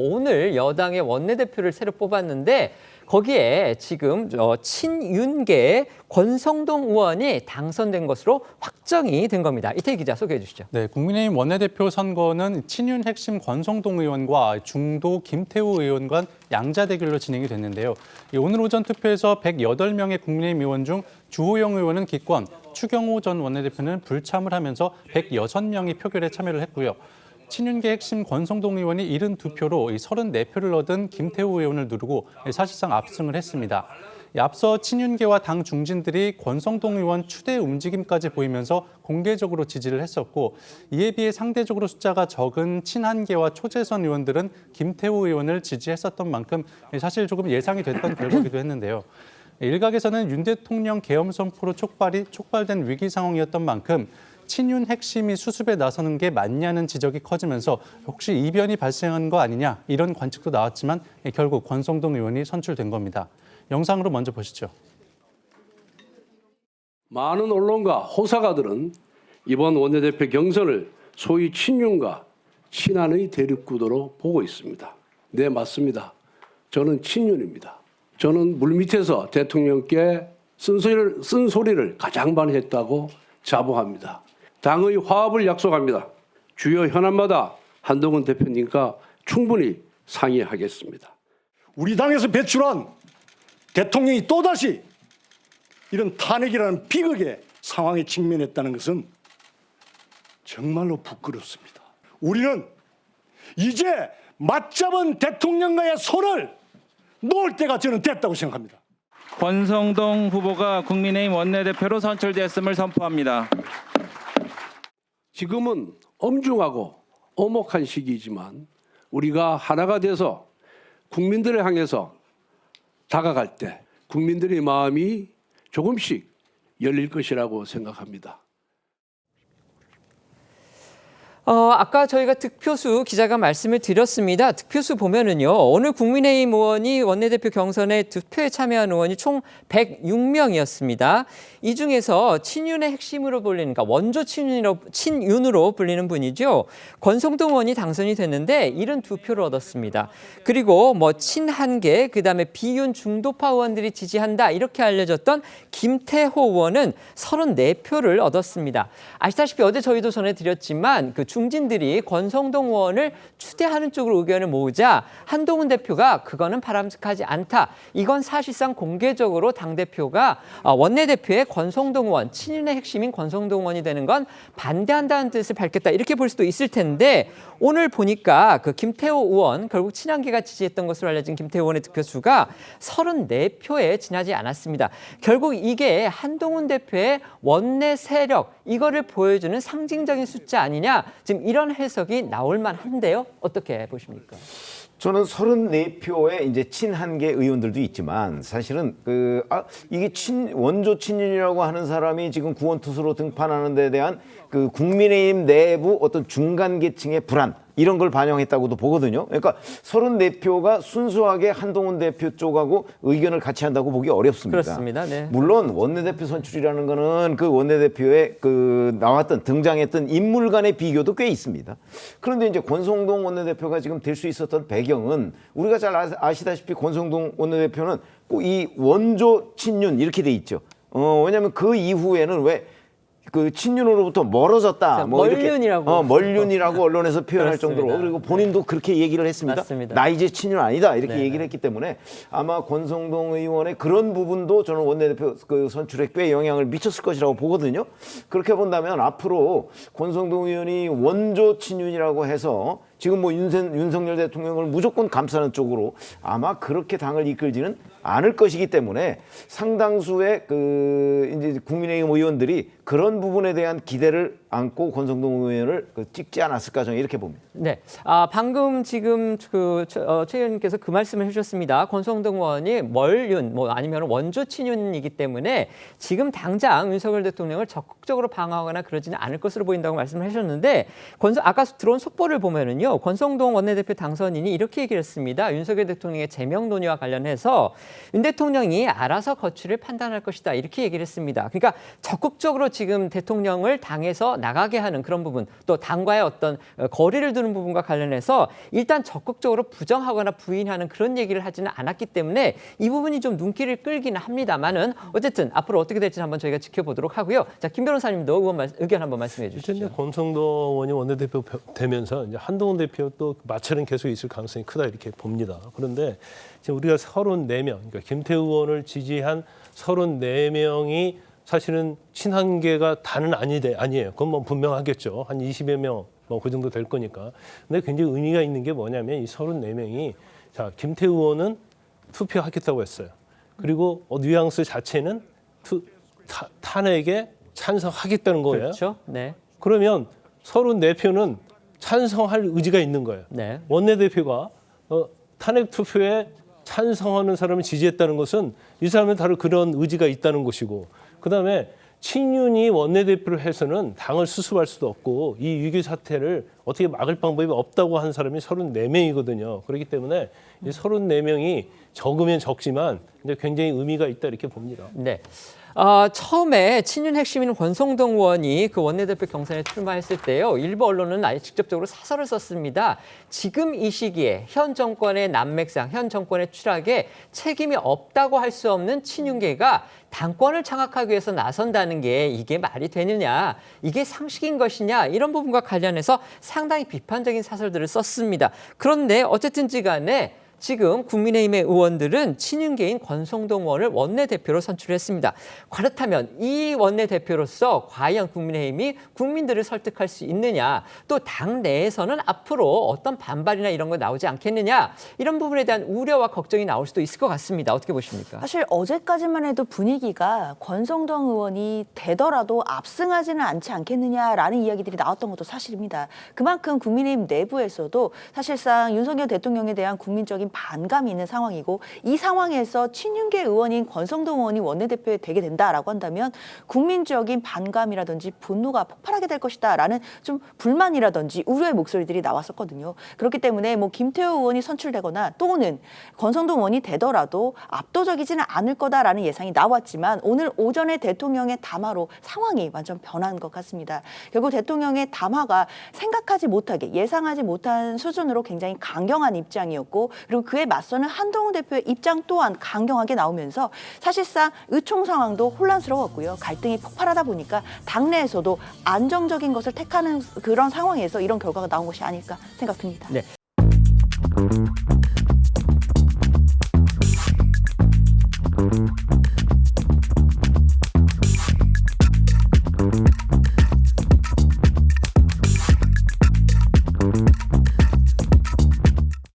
오늘 여당의 원내대표를 새로 뽑았는데 거기에 지금 친윤계 권성동 의원이 당선된 것으로 확정이 된 겁니다. 이태희 기자 소개해 주시죠. 네, 국민의힘 원내대표 선거는 친윤 핵심 권성동 의원과 중도 김태우 의원 간 양자 대결로 진행이 됐는데요. 오늘 오전 투표에서 108명의 국민의힘 의원 중 주호영 의원은 기권, 추경호 전 원내대표는 불참을 하면서 106명이 표결에 참여를 했고요. 친윤계 핵심 권성동 의원이 72표로 34표를 얻은 김태우 의원을 누르고 사실상 압승을 했습니다. 앞서 친윤계와 당 중진들이 권성동 의원 추대 움직임까지 보이면서 공개적으로 지지를 했었고, 이에 비해 상대적으로 숫자가 적은 친한계와 초재선 의원들은 김태우 의원을 지지했었던 만큼 사실 조금 예상이 됐던 결과이기도 했는데요. 일각에서는 윤 대통령 계엄 선포로 촉발된 위기 상황이었던 만큼 친윤 핵심이 수습에 나서는 게 맞냐는 지적이 커지면서 혹시 이변이 발생한 거 아니냐 이런 관측도 나왔지만 결국 권성동 의원이 선출된 겁니다. 영상으로 먼저 보시죠. 많은 언론과 호사가들은 이번 원내대표 경선을 소위 친윤과 친한의 대립구도로 보고 있습니다. 네, 맞습니다. 저는 친윤입니다. 저는 물밑에서 대통령께 쓴소리를 가장 많이 했다고 자부합니다. 당의 화합을 약속합니다. 주요 현안마다 한동훈 대표님과 충분히 상의하겠습니다. 우리 당에서 배출한 대통령이 또다시 이런 탄핵이라는 비극의 상황에 직면했다는 것은 정말로 부끄럽습니다. 우리는 이제 맞잡은 대통령과의 손을 놓을 때가 저는 됐다고 생각합니다. 권성동 후보가 국민의힘 원내대표로 선출되었음을 선포합니다. 지금은 엄중하고 엄혹한 시기이지만 우리가 하나가 돼서 국민들을 향해서 다가갈 때 국민들의 마음이 조금씩 열릴 것이라고 생각합니다. 아까 저희가 득표수 기자가 말씀을 드렸습니다. 득표수 보면은요, 오늘 국민의힘 의원이 원내대표 경선에 투표에 참여한 의원이 총 106명이었습니다. 이 중에서 친윤의 핵심으로 불리는, 그러니까 원조 친윤으로 불리는 분이죠. 권성동 의원이 당선이 됐는데 72표를 얻었습니다. 그리고 친한계, 그다음에 비윤 중도파 의원들이 지지한다 이렇게 알려졌던 김태호 의원은 34표를 얻었습니다. 아시다시피 어제 저희도 전해드렸지만 중진들이 권성동 의원을 추대하는 쪽으로 의견을 모으자 한동훈 대표가 그거는 바람직하지 않다. 이건 사실상 공개적으로 당대표가 원내대표의 권성동 의원, 친윤의 핵심인 권성동 의원이 되는 건 반대한다는 뜻을 밝혔다. 이렇게 볼 수도 있을 텐데 오늘 보니까 김태호 의원, 결국 친한계가 지지했던 것으로 알려진 김태호 의원의 득표수가 34표에 지나지 않았습니다. 결국 이게 한동훈 대표의 원내 세력, 이거를 보여주는 상징적인 숫자 아니냐. 지금 이런 해석이 나올 만한데요. 어떻게 보십니까? 저는 34표의 이제 친한계 의원들도 있지만 사실은 이게 원조 친윤이라고 하는 사람이 지금 구원투수로 등판하는 데 대한 국민의힘 내부 어떤 중간 계층의 불안 이런 걸 반영했다고도 보거든요. 그러니까 34표가 순수하게 한동훈 대표 쪽하고 의견을 같이 한다고 보기 어렵습니다. 그렇습니다. 네. 물론 원내대표 선출이라는 거는 그 원내대표의 나왔던 등장했던 인물 간의 비교도 꽤 있습니다. 그런데 이제 권성동 원내대표가 지금 될 수 있었던 배경은 우리가 잘 아시다시피 권성동 원내대표는 꼭 이 원조 친윤 이렇게 돼 있죠. 왜냐하면 그 이후에는 왜 친윤으로부터 멀어졌다. 멀륜이라고. 멀륜이라고 언론에서 표현할 그렇습니다. 정도로. 그리고 본인도 그렇게 얘기를 했습니다. 맞습니다. 나 이제 친윤 아니다. 이렇게 네. 얘기를 했기 때문에 아마 권성동 의원의 그런 부분도 저는 원내대표 선출에 꽤 영향을 미쳤을 것이라고 보거든요. 그렇게 본다면 앞으로 권성동 의원이 원조 친윤이라고 해서 지금 윤석열 대통령을 무조건 감싸는 쪽으로 아마 그렇게 당을 이끌지는 않을 것이기 때문에 상당수의 이제 국민의힘 의원들이 그런 부분에 대한 기대를 안고 권성동 의원을 찍지 않았을까 저는 이렇게 봅니다. 네, 방금 지금 최 의원님께서 그 말씀을 해주셨습니다. 권성동 의원이 멀윤, 아니면 원조 친윤이기 때문에 지금 당장 윤석열 대통령을 적극적으로 방어하거나 그러지는 않을 것으로 보인다고 말씀을 하셨는데 아까 들어온 속보를 보면은요, 권성동 원내대표 당선인이 이렇게 얘기를 했습니다. 윤석열 대통령의 제명 논의와 관련해서 윤 대통령이 알아서 거취를 판단할 것이다 이렇게 얘기를 했습니다. 그러니까 적극적으로 지금 대통령을 당에서 나가게 하는 그런 부분, 또 당과의 어떤 거리를 두는 부분과 관련해서 일단 적극적으로 부정하거나 부인하는 그런 얘기를 하지는 않았기 때문에 이 부분이 좀 눈길을 끌기는 합니다만은 어쨌든 앞으로 어떻게 될지는 한번 저희가 지켜보도록 하고요. 자, 김 변호사님도 의견 한번 말씀해 이제 주시죠. 권성동 의원이 원내대표 되면서 이제 한동훈 대표 또 마찰은 계속 있을 가능성이 크다 이렇게 봅니다. 그런데 지금 우리가 34명, 그러니까 김태우 의원을 지지한 34명이 사실은 친한계가 다는 아니에요. 그건 뭐 분명하겠죠. 한 20여 명, 뭐 그 정도 될 거니까. 근데 굉장히 의미가 있는 게 뭐냐면 이 34명이 자, 김태우 의원은 투표하겠다고 했어요. 그리고 뉘앙스 자체는 탄핵에 찬성하겠다는 거예요. 그렇죠. 네. 그러면 34표는 찬성할 의지가 있는 거예요. 네. 원내대표가 탄핵 투표에 찬성하는 사람을 지지했다는 것은 이 사람은 다른 그런 의지가 있다는 것이고, 그다음에 친윤이 원내대표를 해서는 당을 수습할 수도 없고 이 위기 사태를 어떻게 막을 방법이 없다고 한 사람이 34명이거든요. 그렇기 때문에 이 34명이 적으면 적지만 이제 굉장히 의미가 있다 이렇게 봅니다. 네. 처음에 친윤 핵심인 권성동 의원이 그 원내대표 경선에 출마했을 때요. 일부 언론은 아예 직접적으로 사설을 썼습니다. 지금 이 시기에 현 정권의 난맥상, 현 정권의 추락에 책임이 없다고 할 수 없는 친윤계가 당권을 장악하기 위해서 나선다는 게 이게 말이 되느냐, 이게 상식인 것이냐, 이런 부분과 관련해서 상당히 비판적인 사설들을 썼습니다. 그런데 어쨌든지 간에 지금 국민의힘의 의원들은 친윤계인 권성동 의원을 원내대표로 선출했습니다. 그렇다면 이 원내대표로서 과연 국민의힘이 국민들을 설득할 수 있느냐, 또 당 내에서는 앞으로 어떤 반발이나 이런 거 나오지 않겠느냐, 이런 부분에 대한 우려와 걱정이 나올 수도 있을 것 같습니다. 어떻게 보십니까? 사실 어제까지만 해도 분위기가 권성동 의원이 되더라도 압승하지는 않지 않겠느냐라는 이야기들이 나왔던 것도 사실입니다. 그만큼 국민의힘 내부에서도 사실상 윤석열 대통령에 대한 국민적인 반감이 있는 상황이고, 이 상황에서 친윤계 의원인 권성동 의원이 원내대표에 되게 된다라고 한다면 국민적인 반감이라든지 분노가 폭발하게 될 것이다라는 좀 불만이라든지 우려의 목소리들이 나왔었거든요. 그렇기 때문에 뭐 김태우 의원이 선출되거나 또는 권성동 의원이 되더라도 압도적이지는 않을 거다라는 예상이 나왔지만 오늘 오전에 대통령의 담화로 상황이 완전 변한 것 같습니다. 결국 대통령의 담화가 생각하지 못하게, 예상하지 못한 수준으로 굉장히 강경한 입장이었고, 그리고 그에 맞서는 한동훈 대표의 입장 또한 강경하게 나오면서 사실상 의총 상황도 혼란스러웠고요. 갈등이 폭발하다 보니까 당내에서도 안정적인 것을 택하는 그런 상황에서 이런 결과가 나온 것이 아닐까 생각됩니다. 네.